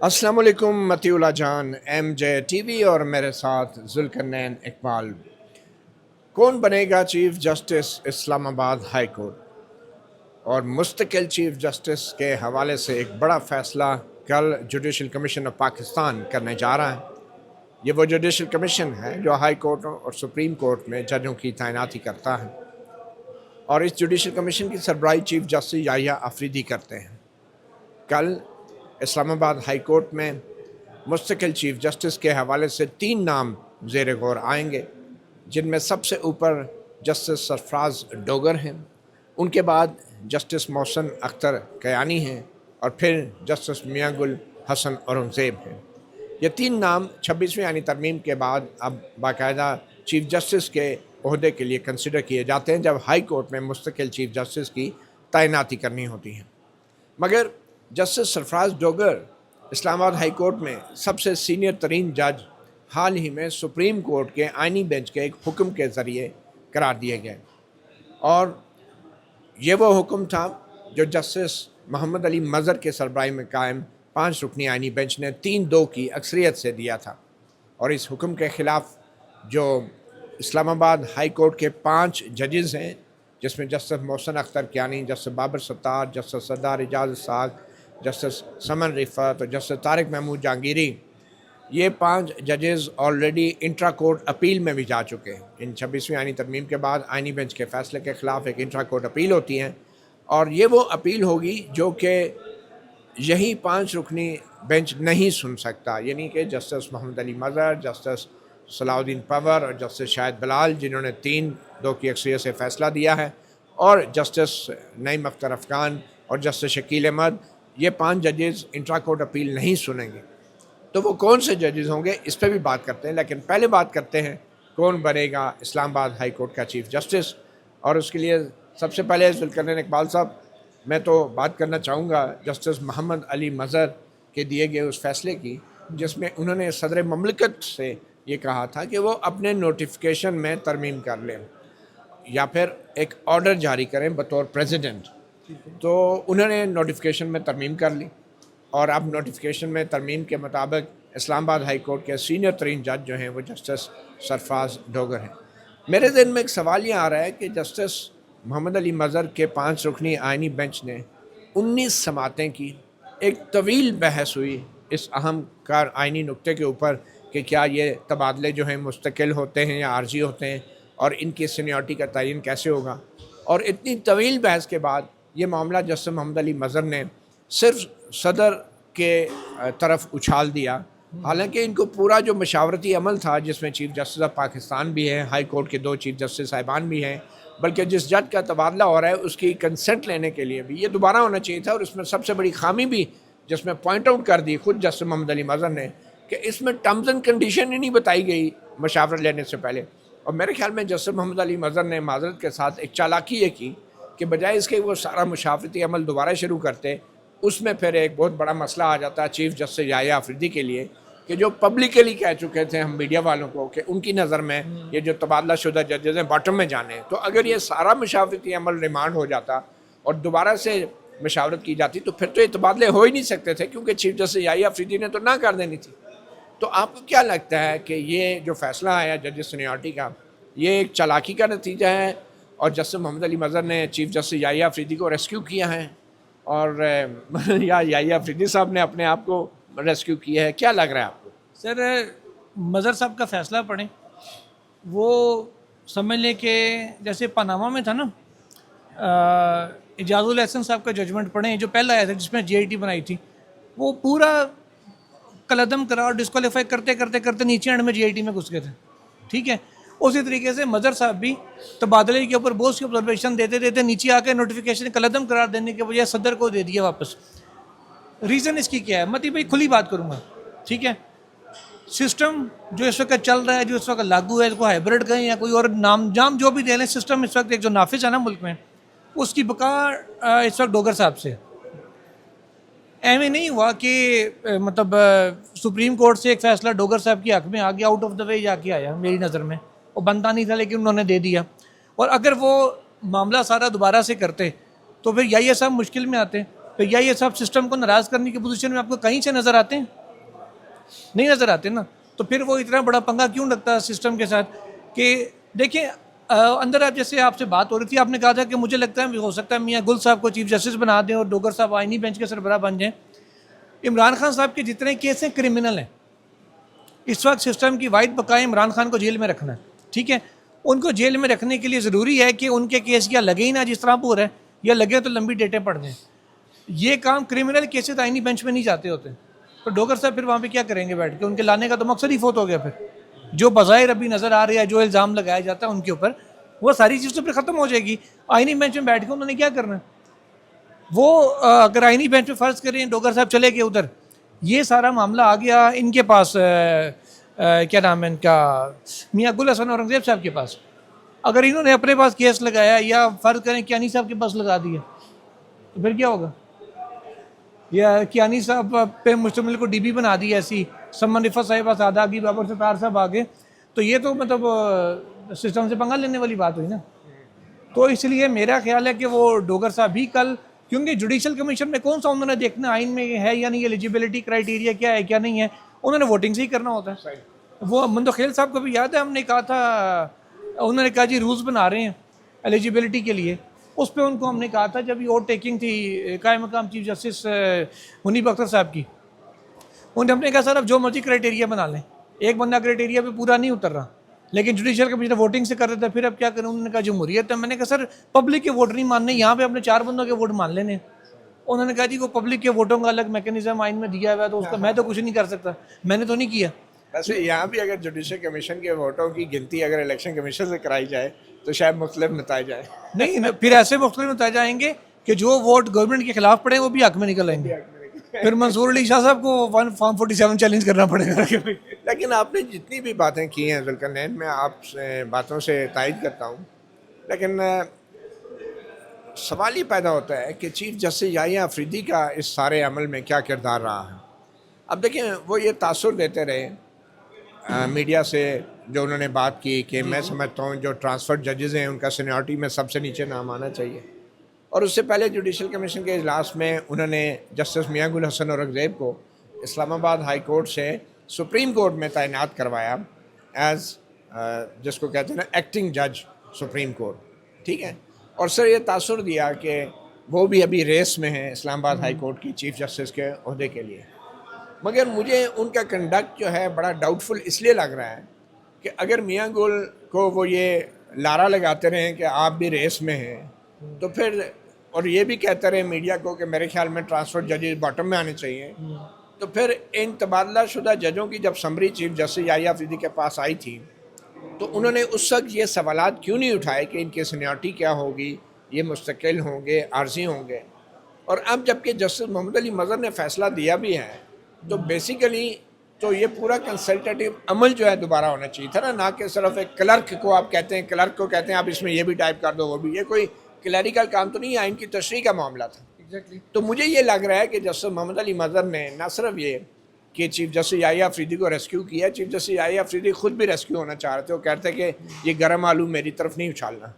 अस्सलाम वालेकुम मतीउल्लाह जान MJ TV और मेरे साथ जुल्करनैन इकबाल। कौन बनेगा chief justice Islamabad high court और मुस्तकिल चीफ जस्टिस के हवाले से एक बड़ा फ़ैसला कल जुडिशल कमीशन ऑफ पाकिस्तान करने जा रहा है। ये वो जुडिशल कमीशन है जो हाई कोर्ट और सुप्रीम कोर्ट में जजों की तैनाती करता है और इस जुडिशल कमीशन की सरबराही चीफ जस्टिस याहिया अफरीदी करते हैं। कल इस्लामाबाद हाई कोर्ट में मुस्तकिल चीफ जस्टिस के हवाले से 3 नाम ज़ेर गौर आएंगे, जिनमें सबसे ऊपर जस्टिस सरफराज डोगर हैं, उनके बाद जस्टिस मोहसिन अख्तर कयानी हैं और फिर जस्टिस मियां गुल हसन औरंगज़ेब हैं। ये 3 नाम 26वीं आईनी तरमीम के बाद अब बाकायदा चीफ जस्टिस के ओहदे के लिए कंसिडर किए जाते हैं जब हाई कोर्ट में मुस्तकिल चीफ जस्टिस की तैनाती करनी होती है। मगर justice Sarfaraz Dogar Islamabad high court में सबसे सीनियर तरीन जज हाल ही में सुप्रीम कोर्ट के आइनी बेंच के एक हुक्म के ज़रिए करार दिए गए और ये वो हुक्म था जो जस्टिस मोहम्मद अली मज़हर के सरबराही में कायम 5 रुकनी आइनी बेंच ने 3-2 की अक्सरियत से दिया था। और इस हुक्म के ख़िलाफ़ जो इस्लामाबाद हाई कोर्ट के 5 जजेस हैं, जिसमें justice Mohsin Akhtar Kayani, justice Babar Sattar, justice Sardar Ejaz साग, जस्टिस समन रिफ़त और जस्टिस तारिक महमूद जहांगीरी, ये 5 जजेस ऑलरेडी इंट्रा कोर्ट अपील में भी जा चुके हैं। इन 26वीं आइनी तरमीम के बाद आइनी बेंच के फ़ैसले के ख़िलाफ़ एक इंट्रा कोर्ट अपील होती है और ये वो अपील होगी जो कि यही 5 रुकनी बेंच नहीं सुन सकता, यानी कि जस्टिस मोहम्मद अली मज़हर, जस्टिस सलाउद्दीन पवर और जस्टिस शाहिद बिलाल, जिन्होंने 3-2 की अक्सरियत से फ़ैसला दिया है, और जस्टिस नईम अख्तर अफ़गान और जस्टिस शकील अहमद, ये 5 जजेस इंट्रा कोर्ट अपील नहीं सुनेंगे। तो वो कौन से जजेस होंगे इस पर भी बात करते हैं, लेकिन पहले बात करते हैं कौन बनेगा इस्लामाबाद हाई कोर्ट का चीफ जस्टिस। और उसके लिए सबसे पहले जुल्करनैन इकबाल साहब, मैं तो बात करना चाहूँगा जस्टिस मोहम्मद अली मज़हर के दिए गए उस फैसले की, जिसमें उन्होंने सदर ममलिकत से ये कहा था कि वो अपने नोटिफिकेशन में तरमीम कर लें या फिर एक ऑर्डर जारी करें बतौर प्रेसिडेंट। तो उन्होंने नोटिफिकेशन में तरमीम कर ली और अब नोटिफिकेशन में तरमीम के मुताबिक इस्लामाबाद हाई कोर्ट के सीनियर तरीन जज जो हैं वो जस्टिस सरफराज डोगर हैं। मेरे ज़हन में एक सवाल ये आ रहा है कि जस्टिस मोहम्मद अली मज़हर के 5 रुकनी आइनी बेंच ने 19 समातें की, एक तवील बहस हुई इस अहम कार आइनी नुक्ते के ऊपर कि क्या ये तबादले जो हैं मुस्तकिल होते हैं या आर्जी होते हैं और इनकी सीनियरिटी का तयन कैसे होगा। और इतनी तवील बहस के बाद ये मामला जस्टिस मोहम्मद अली मज़हर ने सिर्फ सदर के तरफ उछाल दिया, हालांकि इनको पूरा जो मशावरती अमल था, जिसमें चीफ जस्टिस ऑफ पाकिस्तान भी हैं, हाई कोर्ट के 2 चीफ जस्टिस साहिबान भी हैं, बल्कि जिस जज का तबादला हो रहा है उसकी कंसेंट लेने के लिए भी ये दोबारा होना चाहिए था। और इसमें सबसे बड़ी खामी भी जिसमें पॉइंट आउट कर दी खुद जस्टिस मोहम्मद अली मज़हर ने कि इसमें टर्म्स एंड कंडीशन ही नहीं बताई गई मशावरत लेने से पहले। और मेरे ख्याल में जस्टिस मोहम्मद अली मज़हर ने माजरत के साथ एक चालाकी ये की कि बजाय इसके वो सारा मशावरती अमल दोबारा शुरू करते, उसमें फिर एक बहुत बड़ा मसला आ जाता है चीफ जस्टिस याहिया अफरीदी के लिए कि जो पब्लिकली कह चुके थे हम मीडिया वालों को कि उनकी नज़र में ये जो तबादला शुदा जजेज़ हैं बॉटम में जाने हैं। तो अगर ये सारा मशावरती अमल रिमांड हो जाता और दोबारा से मशावरत की जाती तो फिर तो ये तबादले हो ही नहीं सकते थे, क्योंकि चीफ जस्टिस याहिया अफरीदी ने तो ना कर देनी थी। तो आपको क्या लगता है कि ये जो फैसला आया जजेस सीनियरिटी का, ये एक चालाकी का नतीजा है और जस्टिस मोहम्मद अली मज़हर ने चीफ जस्टिस याहिया अफरीदी को रेस्क्यू किया है और या याहिया अफरीदी साहब ने अपने आप को रेस्क्यू किया है? क्या लग रहा है आपको? सर, मज़हर साहब का फ़ैसला पढ़ें, वो समझ लें कि जैसे पनामा में था ना, इजाज़ुल एहसन साहब का जजमेंट पढ़ें जो पहला आया था जिसमें JIT बनाई थी, वो पूरा कलदम करा और डिस्क्वालीफाई करते करते करते नीचे एंड में JIT में घुस गए थे। ठीक है, उसी तरीके से मज़हर साहब भी तबादले के ऊपर बहुत सी ऑब्जर्वेशन देते देते नीचे आकर नोटिफिकेशन कलदम करार देने के बजाय सदर को दे दिया वापस। रीज़न इसकी क्या है? मती भाई खुली बात करूँगा, ठीक है। सिस्टम जो इस वक्त चल रहा है, जो इस वक्त लागू है, इसको हाइब्रिड कहें या कोई और नाम जाम जो भी दे लें, सिस्टम इस वक्त एक जो नाफिज है ना मुल्क में, उसकी बका इस वक्त डोगर साहब से। ऐਵੇਂ नहीं हुआ कि मतलब सुप्रीम कोर्ट से एक फ़ैसला डोगर साहब की हक़ में आ गया, आउट ऑफ द वे जाके आया। मेरी नज़र में वो बनता नहीं था लेकिन उन्होंने दे दिया। और अगर वो मामला सारा दोबारा से करते तो फिर याहिया साहब मुश्किल में आते तो या ये सब सिस्टम को नाराज़ करने की पोजीशन में आपको कहीं से नज़र आते हैं? नहीं नज़र आते ना। तो फिर वो इतना बड़ा पंगा क्यों लगता है सिस्टम के साथ कि देखिए अंदर आप जैसे आपसे बात हो रही थी, आपने कहा था कि मुझे लगता है हो सकता है मियाँ गुल साहब को चीफ जस्टिस बना दें और डोगर साहब आइनी बेंच के सरबराह बन जाएं। इमरान खान साहब के जितने केस हैं क्रिमिनल हैं। इस वक्त सिस्टम की वाइड बकाया इमरान खान को जेल में रखना है, ठीक है। उनको जेल में रखने के लिए ज़रूरी है कि उनके केस या लगे ही ना जिस तरह पूरा है, या लगे तो लंबी डेटें पड़ जाएँ। ये काम क्रिमिनल केसेस आईनी बेंच में नहीं जाते होते। तो डोगर साहब फिर वहाँ पे क्या करेंगे बैठ के? उनके लाने का तो मकसद ही फोत हो गया। फिर जो बज़ाहिर अभी नज़र आ रहा है, जो इल्ज़ाम लगाया जाता है उनके ऊपर, वो सारी चीज़ तो फिर ख़त्म हो जाएगी। आईनी बेंच में बैठ के उन्होंने क्या करना है? वो अगर आईनी बेंच में फ़र्ज़ करें डोगर साहब चले गए उधर, ये सारा मामला आ गया इनके पास, क्या नाम है इनका, मियाँ गुल हसन औरंगज़ेब साहब के पास। अगर इन्होंने अपने पास केस लगाया या फ़र्ज़ करें कियानी साहब के पास लगा दिया, तो फिर क्या होगा? या कियानी साहब पे मुश्तमिल को डीबी बना दी ऐसी, सम्मान रिफत साहिब आसाद आ गई, बाबर सत्तार साहब आ गए, तो ये तो मतलब सिस्टम से पंगा लेने वाली बात हुई ना। तो इसलिए मेरा ख्याल है कि वो डोगर साहब भी कल, क्योंकि जुडिशल कमीशन में कौन सा उन्होंने देखना आइन में है या नहीं, एलिजिबिलिटी क्राइटेरिया क्या है क्या नहीं है, उन्होंने वोटिंग से ही करना होता है। वो मंदोखेल साहब को भी याद है, हमने कहा था, उन्होंने कहा जी रूल्स बना रहे हैं एलिजिबिलिटी के लिए, उस पर उनको हमने कहा था जब ये वोट टेकिंग थी कायम मकाम चीफ जस्टिस मुनीब अख्तर साहब की, उन्होंने हमने कहा सर अब जो मर्जी क्राइटेरिया बना लें, एक बंदा क्राइटेरिया पे पूरा नहीं उतर रहा, लेकिन जुडिशल कमीशन वोटिंग से कर रहे थे, फिर अब क्या करें? उन्होंने कहा जमहूरियत है। मैंने कहा सर पब्लिक के वोट नहीं मानने, यहाँ पे अपने 4 बंदों के वोट मान लेने। उन्होंने कहा जी वो पब्लिक के वोटों का अलग मैकेनिज्म आइन में दिया हुआ है, तो उसका मैं तो कुछ नहीं कर सकता, मैंने तो नहीं किया। वैसे यहाँ भी अगर जुडिशल कमीशन के वोटों की गिनती अगर इलेक्शन कमीशन से कराई जाए तो शायद मुख्तलिफ नताइज आए। नहीं, फिर ऐसे मुख्तलिफ नताइज आएंगे कि जो वोट गवर्नमेंट के खिलाफ पड़े वो भी हक में निकल आएंगे। फिर मंसूर अली शाह साहब को फॉर्म 47 चैलेंज करना पड़ेगा। लेकिन आपने जितनी भी बातें की हैं जुल्करनैन, मैं आपसे बातों से तायद करता हूँ, लेकिन सवाल ये पैदा होता है कि चीफ जस्टिस याहिया अफरीदी का इस सारे अमल में क्या किरदार रहा है। अब देखें, वो ये तासुर देते रहे मीडिया से, जो उन्होंने बात की कि मैं समझता हूँ जो ट्रांसफर जजेज़ हैं उनका सीनियरिटी में सबसे नीचे नाम आना चाहिए, और उससे पहले जुडिशल कमीशन के इजलास में उन्होंने जस्टिस मियाँ गुल हसन औरंगज़ेब को इस्लामाबाद हाई कोर्ट से सुप्रीम कोर्ट में तैनात करवाया एज़ जिसको कहते हैं ना एक्टिंग जज सुप्रीम कोर्ट, ठीक है। और सर ये तासुर दिया कि वो भी अभी रेस में हैं इस्लामाबाद हाई कोर्ट की चीफ जस्टिस के अहदे के लिए। मगर मुझे उनका कंडक्ट जो है बड़ा डाउटफुल इसलिए लग रहा है कि अगर मियाँ गुल को वो ये लारा लगाते रहे कि आप भी रेस में हैं, तो फिर और ये भी कहते रहे मीडिया को कि मेरे ख्याल में ट्रांसफर जजेस बॉटम में आने चाहिए, तो फिर इन तबादला शुदा जजों की जब summary chief justice Yahya Afridi के पास आई थी, तो उन्होंने उस वक्त ये सवालात क्यों नहीं उठाए कि इनकी सीनियरिटी क्या होगी, ये मुस्तकिल होंगे, आर्जी होंगे। और अब जबकि जस्टिस मोहम्मद अली मज़हर ने फ़ैसला दिया भी है, तो बेसिकली तो ये पूरा कंसल्टेटिव अमल जो है दोबारा होना चाहिए था ना कि सिर्फ एक क्लर्क को आप कहते हैं, क्लर्क को कहते हैं आप इसमें ये भी टाइप कर दो वो भी, ये कोई क्लैरिकल काम तो नहीं है, इनकी तशरीह का मामला था। तो मुझे ये लग रहा है कि जस्टिस मोहम्मद अली मज़हर ने न सिर्फ ये कि चीफ जस्टिस याहिया अफरीदी को रेस्क्यू किया, चीफ जस्टिस याहिया अफरीदी खुद भी रेस्क्यू होना चाह रहे थे। वो कहते कि ये गर्म आलू मेरी तरफ नहीं उछालना,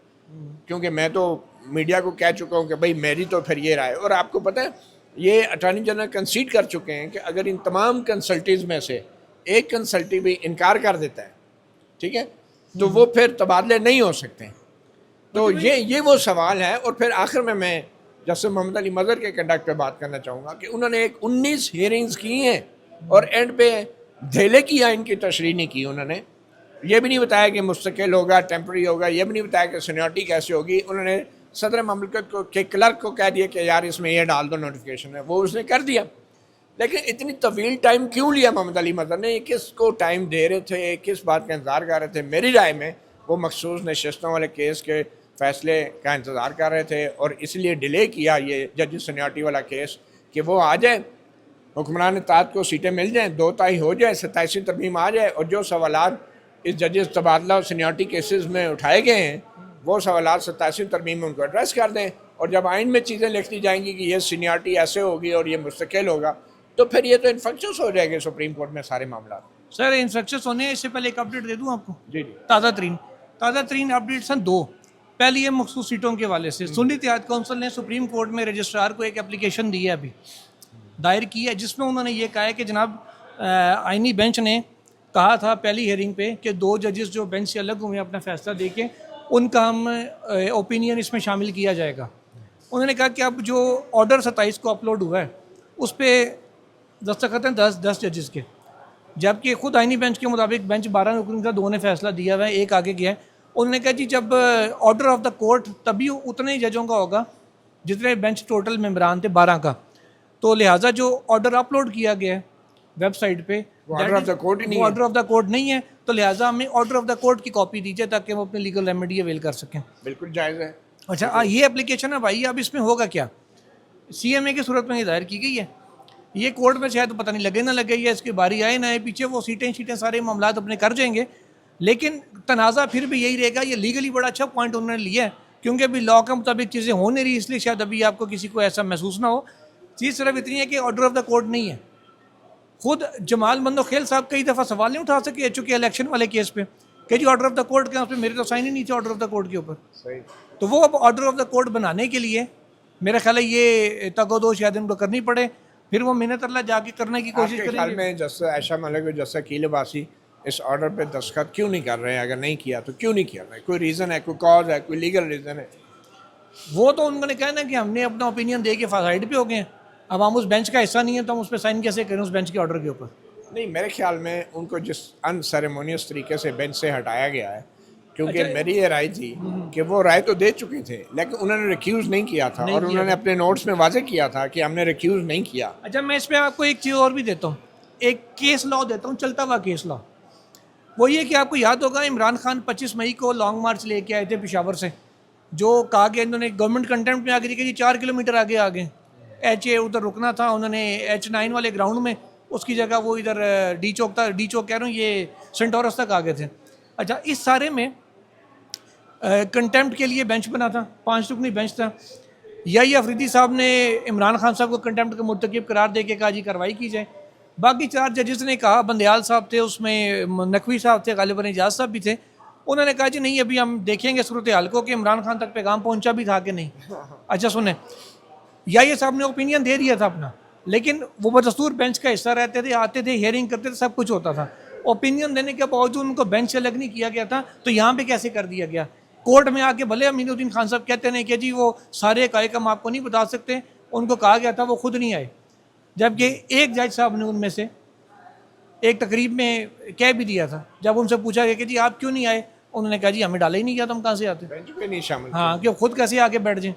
क्योंकि मैं तो मीडिया को कह चुका हूँ कि भाई मेरी तो फिर ये राय। और आपको पता है ये अटॉर्नी जनरल कंसीड कर चुके हैं कि अगर इन तमाम कंसल्टीज में से एक कंसल्टी भी इनकार कर देता है, ठीक है, तो वो फिर तबादले नहीं हो सकते। तो ये वो सवाल है। और फिर आखिर में मैं जस्टिस मोहम्मद अली मज़हर के कंडक्ट पे बात करना चाहूँगा कि उन्होंने एक 19 हियरिंग्स की हैं और एंड पे धेले की आइन की तशरीह नहीं की। उन्होंने ये भी नहीं बताया कि मुस्तकिल होगा, टेम्प्रेरी होगा, ये भी नहीं बताया कि सीनियरिटी कैसे होगी। उन्होंने सदर ममलकत को के क्लर्क को कह दिया कि यार इसमें ये डाल दो नोटिफिकेशन है, वो उसने कर दिया। लेकिन इतनी तवील टाइम क्यों लिया मोहम्मद अली मज़हर ने? किसको टाइम दे रहे थे, किस बात का इंतज़ार कर रहे थे? मेरी राय में वो मखसूस नशस्तों वाले केस के फ़ैसले का इंतज़ार कर रहे थे और इसलिए डिले किया ये जज सीनियरिटी वाला केस कि वो आ जाए, हुक्मरान इत्तेहाद को सीटें मिल जाएँ, 2 ताई हो जाए, 27वीं तरमीम आ जाए और जो सवालात इस जजेस तबादला और सीनियरिटी केसेस में उठाए गए हैं वो सवालात 27वीं तरमीम में उनको एड्रेस कर दें। और जब आइन में चीज़ें लिख दी जाएंगी कि ये सीनियरिटी ऐसे होगी और ये मुस्तकिल होगा, तो फिर ये तो इन्फेक्शस हो जाएंगे सुप्रीम कोर्ट में सारे मामला। सर इन्फेक्शस होने इससे पहले एक अपडेट दे दूँ आपको। जी जी। ताज़ा तरीन अपडेट सन 2 पहली है मखसूस सीटों के हवाले से सुन्नी इत्तेहाद काउंसिल ने सुप्रीम कोर्ट में रजिस्ट्रार को एक एप्लीकेशन दी है अभी दायर की है, जिसमें उन्होंने ये कहा है कि जनाब आइनी बेंच ने कहा था पहली हेयरिंग पे कि 2 जजेस जो बेंच से अलग हुए अपना फैसला दे के उनका हम ओपिनियन इसमें शामिल किया जाएगा। उन्होंने कहा कि अब जो ऑर्डर 27 को अपलोड हुआ है उस पर दस्तखत हैं 10 जजेस के, जबकि खुद आइनी बेंच के मुताबिक बेंच 12 रुकन का 2 ने फैसला दिया हुआ है, एक आगे गया है। उन्होंने कहा जी जब ऑर्डर ऑफ द कोर्ट तभी उतने ही जजों का होगा जितने बेंच टोटल मेंबरान थे 12 का, तो लिहाजा जो ऑर्डर अपलोड किया गया है वेबसाइट पे ऑर्डर ऑफ द कोर्ट नहीं है, ऑर्डर ऑफ द कोर्ट नहीं है, तो लिहाजा हमें ऑर्डर ऑफ द कोर्ट की कॉपी दीजिए ताकि हम अपनी लीगल रेमेडी अवेल कर सकें। बिल्कुल जायज़ है। अच्छा ये एप्लीकेशन है भाई, अब इसमें होगा क्या? CMA की सूरत में ये दायर की गई है, ये कोर्ट में शायद पता नहीं लगे ना लगे या इसकी बारी आए ना आए, पीछे वो सीटें सारे मामला अपने कर जाएंगे, लेकिन तनाज़ा फिर भी यही रहेगा। ये लीगली बड़ा अच्छा पॉइंट उन्होंने लिया है क्योंकि अभी लॉ के मुताबिक चीज़ें हो नहीं रही, इसलिए शायद अभी आपको किसी को ऐसा महसूस ना हो। चीज़ सिर्फ इतनी है कि ऑर्डर ऑफ द कोर्ट नहीं है। खुद जमाल मंदोखेल साहब कई दफ़ा सवाल नहीं उठा सके एचओ के इलेक्शन वाले केस पे कि जी ऑर्डर ऑफ द कोर्ट के, उस पर मेरे तो साइन ही नहीं थे ऑर्डर ऑफ द कोर्ट के ऊपर। सही। तो वो अब ऑर्डर ऑफ द कोर्ट बनाने के लिए मेरा ख्याल है ये तगोदो शायद इनको करनी पड़े, फिर वो मिन्नत अल्लाह जाके करने की कोशिश आपके ख्याल करेंगे। में जैसे आयशा मलिक और जैसे अकील अब्बासी इस ऑर्डर पे दस्तखत क्यों नहीं कर रहे हैं? अगर नहीं किया तो क्यों नहीं किया रहे? कोई रीज़न है, कोई कॉज है, कोई लीगल रीज़न है? वो तो उन्होंने कहना कि हमने अपना ओपिनियन दे के साइड पे हो गए हैं, अब हम उस बेंच का हिस्सा नहीं है तो हम उस पर साइन कैसे करें उस बेंच के ऑर्डर के ऊपर? नहीं, मेरे ख्याल में उनको जिस अनसेरेमोनियस तरीके से बेंच से हटाया गया है, क्योंकि मेरी ये राय थी कि वो राय तो दे चुके थे लेकिन उन्होंने रिक्यूज़ नहीं किया था और उन्होंने अपने नोट्स में वाजे किया था कि हमने रिक्यूज़ नहीं किया। अच्छा मैं इस पर आपको एक चीज़ और भी देता हूँ, एक केस लॉ देता हूँ, चलता हुआ केस लॉ। वो ये कि आपको याद होगा इमरान खान 25 मई को लॉन्ग मार्च लेके आए थे पेशावर से, जो कहा गया इन्होंने गवर्नमेंट कंटेम्प्ट में आगे कि जी 4 किलोमीटर आगे आ गए, HA उधर रुकना था, उन्होंने H9 वाले ग्राउंड में, उसकी जगह वो इधर डी चौक था, डी चौक कह रहा हूँ, ये सेंटोरस तक आ गए थे। अच्छा इस सारे में कंटेम्प्ट के लिए बेंच बना था, 5 रुकनी बेंच था। यही अफरीदी साहब ने इमरान खान साहब को कंटेम्प्ट का मुर्तकिब करार दे के कहा जी कार्रवाई की जाए। बाकी 4 जजेस ने कहा, बंदयाल साहब थे उसमें, नकवी साहब थे, गालिबन एजाज साहब भी थे, उन्होंने कहा जी नहीं अभी हम देखेंगे सूरत हाल को कि इमरान खान तक पैगाम पहुंचा भी था कि नहीं। अच्छा सुने, ये साहब ने ओपिनियन दे दिया था अपना, लेकिन वो बदस्तूर बेंच का हिस्सा रहते थे, आते थे, हियरिंग करते थे, सब कुछ होता था। ओपिनियन देने के बावजूद उनको बेंच से अलग नहीं किया गया था, तो यहाँ पे कैसे कर दिया गया? कोर्ट में आके भले अमीनुद्दीन खान साहब कहते हैं कि जी वो सारे कायक हम आपको नहीं बता सकते, उनको कहा गया था वो खुद नहीं आए, जबकि एक जज साहब ने उनमें से एक तकरीब में कह भी दिया था, जब उनसे पूछा गया कि जी आप क्यों नहीं आए, उन्होंने कहा जी हमें डाला ही नहीं गया, तो हम कहाँ से आते, बेंच पे नहीं शामिल। हाँ कि खुद कैसे आके बैठ जाएं।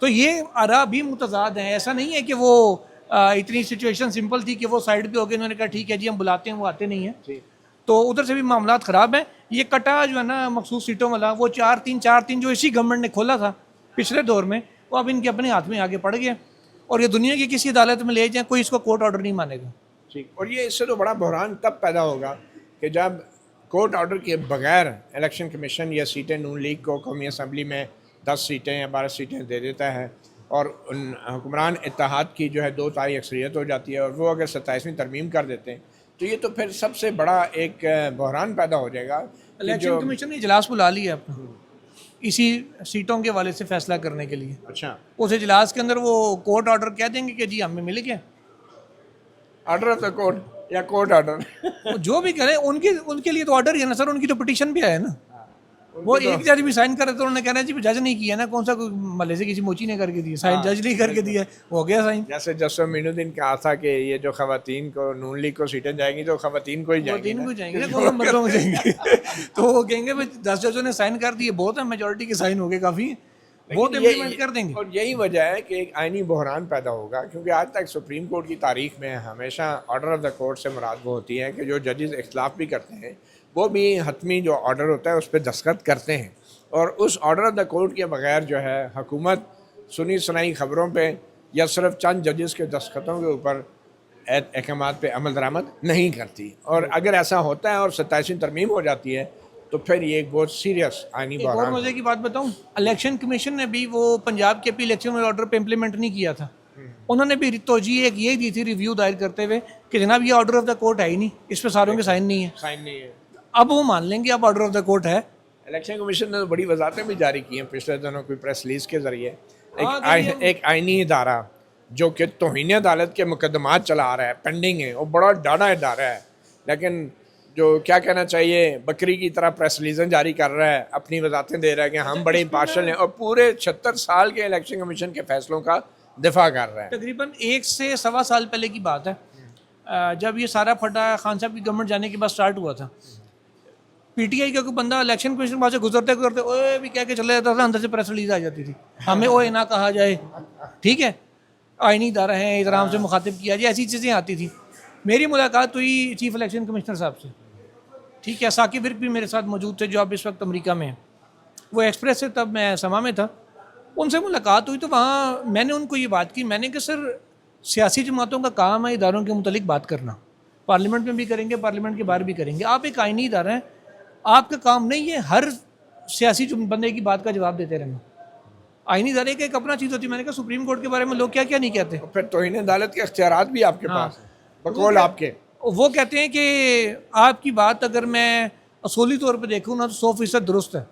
तो ये आरा भी मुतजाद हैं, ऐसा नहीं है कि वो इतनी सिचुएशन सिंपल थी कि वो साइड पे हो गए, उन्होंने कहा ठीक है जी हम बुलाते हैं, वो आते नहीं हैं, तो उधर से भी मामला ख़राब है। ये कटा जो है ना मखसूस सीटों वाला, वो 4-3 जो इसी गवर्नमेंट ने खोला था पिछले दौर में, वो अब इनके अपने हाथ में आगे पड़ गया और ये दुनिया की किसी अदालत में ले जाए कोई इसको कोर्ट ऑर्डर नहीं मानेगा। ठीक, और ये इससे तो बड़ा बहरान तब पैदा होगा कि जब कोर्ट ऑर्डर के बगैर इलेक्शन कमीशन या सीटें नून लीग को कौमी असम्बली में 10 सीटें या 12 सीटें दे देता है और उन हुक्मरान इत्तेहाद की जो है 2 तिहाई अक्सरियत हो जाती है और वो अगर 27वीं तरमीम कर देते हैं, तो ये तो फिर सबसे बड़ा एक बहरान पैदा हो जाएगा। इलेक्शन कमीशन ने इजलास बुला लिया अपना इसी सीटों के वाले से फैसला करने के लिए। अच्छा, उस इजलास के अंदर वो कोर्ट ऑर्डर कह देंगे कि जी हमें मिल गया, ऑर्डर ऑफ द कोर्ट या कोर्ट ऑर्डर वो जो भी करें उनके लिए तो ऑर्डर ही है ना सर, उनकी तो पिटीशन भी है ना, वो एक जज भी साइन करे तो उन्होंने कहना जी जज नहीं किया ना, कौन सा कोई मले से किसी मोची ने करके दिया साइन, जज नहीं करके दिया, हो गया साइन। जैसे जस्टिस मीनुद्दीन कहा था कि ये जो खवातीन को नून लीग को सीटें जाएंगी तो खवातीन को ही जाएंगी ना। जाएंगे कौन सा मर्दों को जाएंगे तो वो कहेंगे भाई 10 जजों ने साइन कर दिए, बहुत है, मेजोरिटी के साइन हो गए, काफ़ी बहुत इम्प्लीमेंट कर देंगे। और यही वजह है कि एक आइनी बहरान पैदा होगा, क्योंकि आज तक सुप्रीम कोर्ट की तारीख में हमेशा ऑर्डर ऑफ द कोर्ट से मुराद वो होती है कि जो जजेस इख्तलाफ भी करते हैं वो भी हतमी जो ऑर्डर होता है उस पर दस्तखत करते हैं, और उस ऑर्डर ऑफ द कोर्ट के बगैर जो है हुकूमत सुनी सुनाई ख़बरों पे या सिर्फ चंद जजेस के दस्तखतों के ऊपर अहकामात पे अमल दरामद नहीं करती। और अगर ऐसा होता है और 27वीं तरमीम हो जाती है तो फिर ये एक बहुत सीरियस आइनी एक और बहरान। मजे की बात बताऊं, इलेक्शन कमीशन ने भी वो पंजाब के भी इलेक्शन ऑर्डर पे इम्प्लीमेंट नहीं किया था, उन्होंने भी तोजी एक ये दी थी रिव्यू दायर करते हुए कि जनाब ये ऑर्डर ऑफ द कोर्ट है ही नहीं, इस पर सारों के साइन नहीं है। साइन नहीं है। अब वो मान लेंगे अब ऑर्डर ऑफ द कोर्ट है, इलेक्शन कमीशन ने तो बड़ी वजाहतें भी जारी की हैं पिछले दिनों कोई प्रेस रिलीज के जरिए हाँ, एक आईनी इदारा जो कि तौहीन अदालत के मुकदमात चला रहा है, पेंडिंग है, वो बड़ा डाढ़ा इदारा है, लेकिन जो क्या कहना चाहिए बकरी की तरह प्रेस रिलीजन जारी कर रहा है, अपनी वजाहतें दे रहा है कि हम बड़े इम्पार्शल हैं और पूरे 76 साल के इलेक्शन कमीशन के फैसलों का दिफा कर रहा है। तकरीबन 1 से सवा साल पहले की बात है, जब ये सारा फटा खान साहब की गवर्नमेंट जाने के बाद स्टार्ट हुआ था। पीटीआई का कोई बंदा इलेक्शन कमीशन वहाँ से गुजरते गुजरते ओए भी कह के चले जाता था, अंदर से प्रेस रिलीज आ जाती थी, हमें ओए ना कहा जाए, ठीक है, आईनी इदारा है, इहतराम से मुखातिब किया जाए, ऐसी चीज़ें आती थी। मेरी मुलाकात हुई चीफ इलेक्शन कमिश्नर साहब से, ठीक है, साकिब विर्क भी मेरे साथ मौजूद थे जो अब इस वक्त अमेरिका में हैं, वो एक्सप्रेस से, तब मैं समा में था, उनसे मुलाकात हुई तो वहाँ मैंने उनको ये बात की, मैंने कहा सर सियासी जमातों का काम है इदारों के मुतलिक बात करना, पार्लियामेंट में भी करेंगे, पार्लियामेंट के बाहर भी करेंगे, आप एक आईनी इदारा हैं, आपका काम नहीं है हर सियासी बंदे की बात का जवाब देते रहना। आईनी इदारे का एक अपना चीज़ होती है। मैंने कहा सुप्रीम कोर्ट के बारे में लोग क्या क्या नहीं कहते, फिर तौहीन अदालत के इख्तियारात भी आपके पास हैं, बकौल आपके। वो कहते हैं कि आपकी बात अगर मैं असूली तौर पे देखूँ ना तो 100% दुरुस्त है।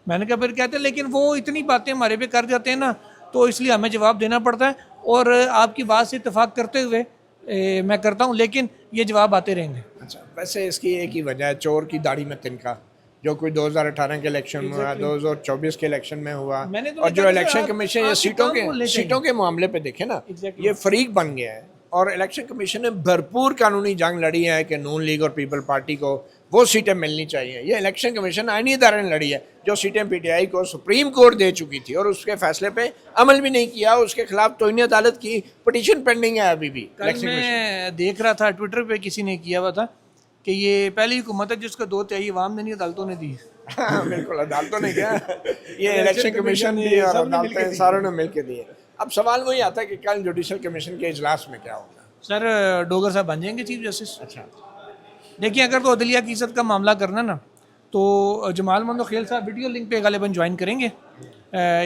मैंने कहा फिर कहते हैं लेकिन वो इतनी बातें हमारे पे कर जाते हैं ना, तो इसलिए हमें जवाब देना पड़ता है, और आपकी बात से इत्तेफाक करते हुए मैं करता हूँ, लेकिन ये जवाब आते रहेंगे। अच्छा, वैसे इसकी एक ही वजह है, चोर की दाढ़ी में तिनका, जो कोई 2018 के इलेक्शन में हुआ, 2024 के इलेक्शन में हुआ, और जो इलेक्शन कमीशन ये सीटों के मामले पे देखे ना, ये फरीक बन गया है। और इलेक्शन कमीशन ने भरपूर कानूनी जंग लड़ी है कि नून लीग और पीपल पार्टी को वो सीटें मिलनी चाहिए। ये इलेक्शन कमीशन आईनी इदारे ने लड़ी है, जो सीटें पीटीआई को सुप्रीम कोर्ट दे चुकी थी और उसके फैसले पे अमल भी नहीं किया, उसके खिलाफ तौहीन अदालत की पिटीशन पेंडिंग है अभी भी। कल मैं देख रहा था ट्विटर पे किसी ने किया हुआ था कि ये पहली हुकूमत है जिसको 2/3 अवाम ने नहीं अदालतों ने दी। हाँ, बिल्कुल, अदालतों ने क्या, ये इलेक्शन कमीशन भी और अदालतें सारों ने मिल के दिए। अब सवाल वही आता है कि कल जुडिशल कमीशन के इजलास में क्या होगा। सर डोगर साहब बन जाएंगे चीफ जस्टिस। अच्छा, देखिए अगर तो अदलिया की इज्जत का मामला करना ना, तो जमाल मंदो खेल साहब वीडियो लिंक पे गालिबन ज्वाइन करेंगे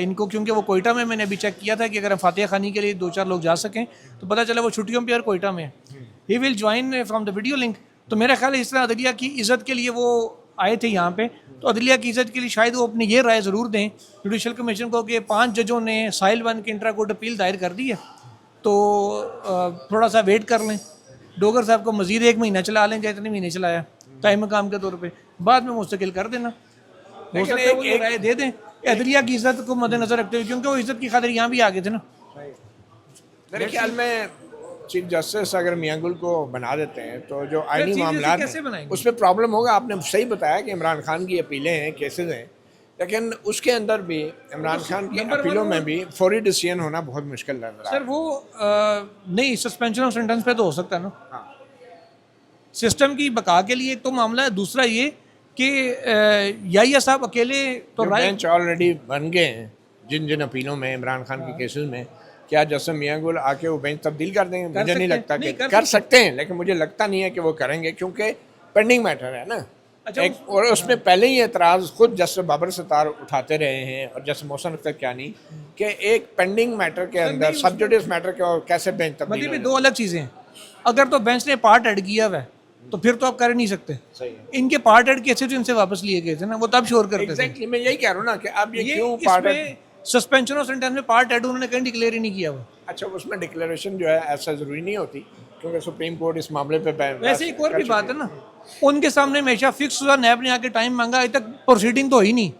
इनको, क्योंकि वो कोयटा में, मैंने अभी चेक किया था कि अगर हम फातिहा खानी के लिए 2-4 लोग जा सकें तो पता चला वो छुट्टियों पे और कोयटा में है। He will join from the video link. तो मेरा ख्याल है इस तरह अदलिया की इज़्ज़त के लिए वो आए थे यहाँ पे, तो अदलिया की इज़्ज़त के लिए शायद वो अपनी ये राय ज़रूर दें जुडिशल कमीशन को कि 5 जजों ने साहिल 1 की इंट्रा कोर्ट अपील दायर कर दी है, तो थोड़ा सा वेट कर लें, डोगर साहब को मज़ीद 1 महीना चला लें, चाहे इतने महीने चलाया टाइम काम के तौर पे, बाद में मुस्तकिल कर देना। हो सकता है वो ये राय दे दें अदलिया की इज़्ज़त को मद्देनजर रखते हुए, क्योंकि वो इज़्ज़त की खातिर यहाँ भी आ गए थे ना। मेरे ख्याल में चीफ जस्टिस अगर मियां गुल को बना देते हैं तो जो आईनी मामला उसमें प्रॉब्लम होगा। आपने सही बताया कि इमरान खान की अपीलें हैं, केसेस हैं, लेकिन उसके अंदर भी इमरान खान की अपीलों में भी फौरी डिसीजन होना बहुत मुश्किल लग रहा है। सर वो नहीं, सस्पेंशन ऑफ सेंटेंस पे तो हो सकता है ना। हाँ, सिस्टम की बका के लिए एक तो मामला है, दूसरा ये कि याहिया साहब अकेले तो बेंच ऑलरेडी बन गए हैं जिन जिन अपीलों में इमरान खान के केसेस में। क्या जस्टिस मियां गुल आके वो बेंच तब्दील कर देंगे? मुझे नहीं लगता कि कर सकते हैं, लेकिन मुझे लगता नहीं है कि वो करेंगे, क्योंकि पेंडिंग मैटर है ना। अच्छा, और उसमें पहले ही एतराज़ खुद जस्टिस बाबर सत्तार उठाते रहे हैं और जस्टिस मोहसिन अख्तर कियानी कि एक पेंडिंग मैटर के अंदर सब जुडिस मैटर के और कैसे बेंच तब्दील। मतलब 2 अलग चीज़ें हैं। अगर तो बेंच ने पार्ट ऐड किया हुआ है तो फिर तो आप कर नहीं सकते। सही है। इनके पार्ट ऐड केसेस इनसे वापस लिए गए थे ना, वो तब श्योर करते थे। एग्जैक्टली, मैं यही कह रहा हूँ ना कि अब ये क्यों part add, suspension of sentence में पार्ट ऐड उन्होंने कहीं डिक्लेयर ही नहीं किया हुआ। अच्छा, उसमें डिक्लेरेशन जो है ऐसा ज़रूरी नहीं होती, क्योंकि सुप्रीम कोर्ट इस मामले पे वैसे एक और भी बात है ना, उनके सामने हमेशा फिक्स हुआ, नैब ने आके टाइम मांगा, अभी तक प्रोसीडिंग तो ही नहीं,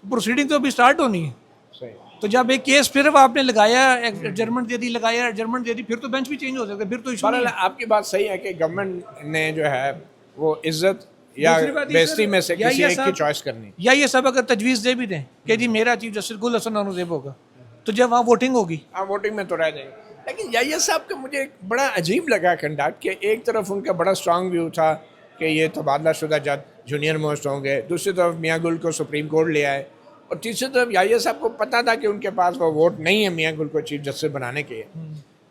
प्रोसीडिंग तो अभी स्टार्ट होनी है। सही। तो जब एक केस फिर आपने लगाया, एडजर्मेंट दे दी, लगाया एडजर्मेंट दे दी, फिर तो बेंच भी चेंज हो सकता है, फिर तो इशू नहीं है। आपकी बात सही है कि गवर्नमेंट ने जो है वो इज्जत या बेइज्जती में से किसी एक की चॉइस करनी, या ये सब अगर तजवीज़ दे भी दें कि जी मेरा चीफ जस्टिस गुल हसन औरंगजेब होगा, तो जब वहाँ वोटिंग होगी, वोटिंग में तो रह जाएंगे। लेकिन याहिया साहब का मुझे एक बड़ा अजीब लगा कंडक्ट, कि एक तरफ उनका बड़ा स्ट्रांग व्यू था कि ये तबादला शुदा जज जूनियर मोस्ट होंगे, दूसरी तरफ मियां गुल को सुप्रीम कोर्ट ले आए, और तीसरी तरफ याहिया साहब को पता था कि उनके पास वो वोट नहीं है मियां गुल को चीफ जस्टिस बनाने के।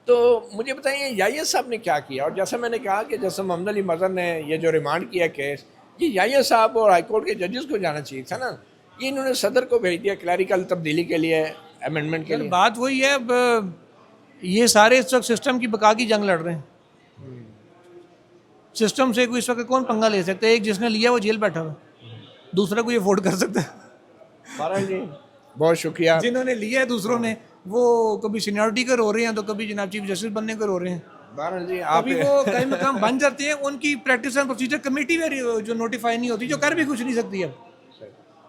तो मुझे बताइए याहिया साहब ने क्या किया? और जैसा मैंने कहा कि जैसे मोहम्मद अली मजहर ने ये जो रिमांड किया केस, ये याहिया साहब और हाईकोर्ट के जजेस को जाना चाहिए था ना, ये इन्होंने सदर को भेज दिया क्लैरिकल तब्दीली के लिए, अमेंडमेंट के लिए। बात वही है, अब ये सारे इस वक्त सिस्टम की बका की जंग लड़ रहे हैं। सिस्टम से कोई इस वक्त कौन पंगा ले सकता है? एक जिसने लिया वो जेल बैठा हुआ, दूसरा कोई अफोर्ड कर सकता है। बहरहाल जी बहुत शुक्रिया। जिन्होंने लिया है दूसरों ने, वो कभी सीनियरिटी का रो रहे हैं तो कभी जनाब चीफ जस्टिस बनने का रो रहे हैं। बहरहाल जी आप कभी वो कहीं मकाम बन जाते हैं, उनकी प्रैक्टिस एंड प्रोसीजर कमेटी में जो नोटिफाई नहीं होती, जो कर भी कुछ नहीं सकती अब।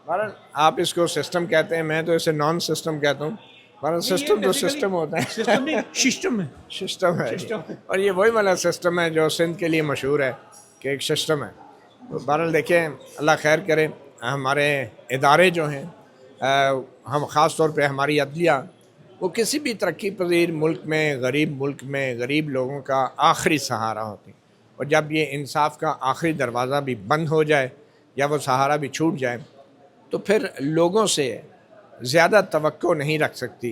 बहरहाल आप इसको सिस्टम कहते हैं, मैं तो इसे नॉन सिस्टम कहता हूँ। बहरहाल सिस्टम तो सिस्टम होता है, सिस्टम नहीं, सिस्टम है। सिस्टम है और ये वही वाला सिस्टम है जो सिंध के लिए मशहूर है कि एक सिस्टम है। तो बहरहाल देखिए अल्लाह खैर करे, हमारे इदारे जो हैं हम ख़ास तौर पे हमारी अदलिया, वो किसी भी तरक्की पजीर मुल्क में, गरीब लोगों का आखिरी सहारा होती। और जब ये इंसाफ का आखिरी दरवाज़ा भी बंद हो जाए या वो सहारा भी छूट जाए, तो फिर लोगों से ज़्यादा तवक्को नहीं रख सकती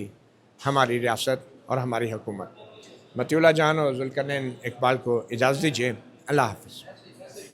हमारी रियासत और हमारी हुकूमत। मतिउल्लाह जान और ज़ुल्करनैन इकबाल को इजाज़त दीजिए। अल्लाह हाफ़िज़।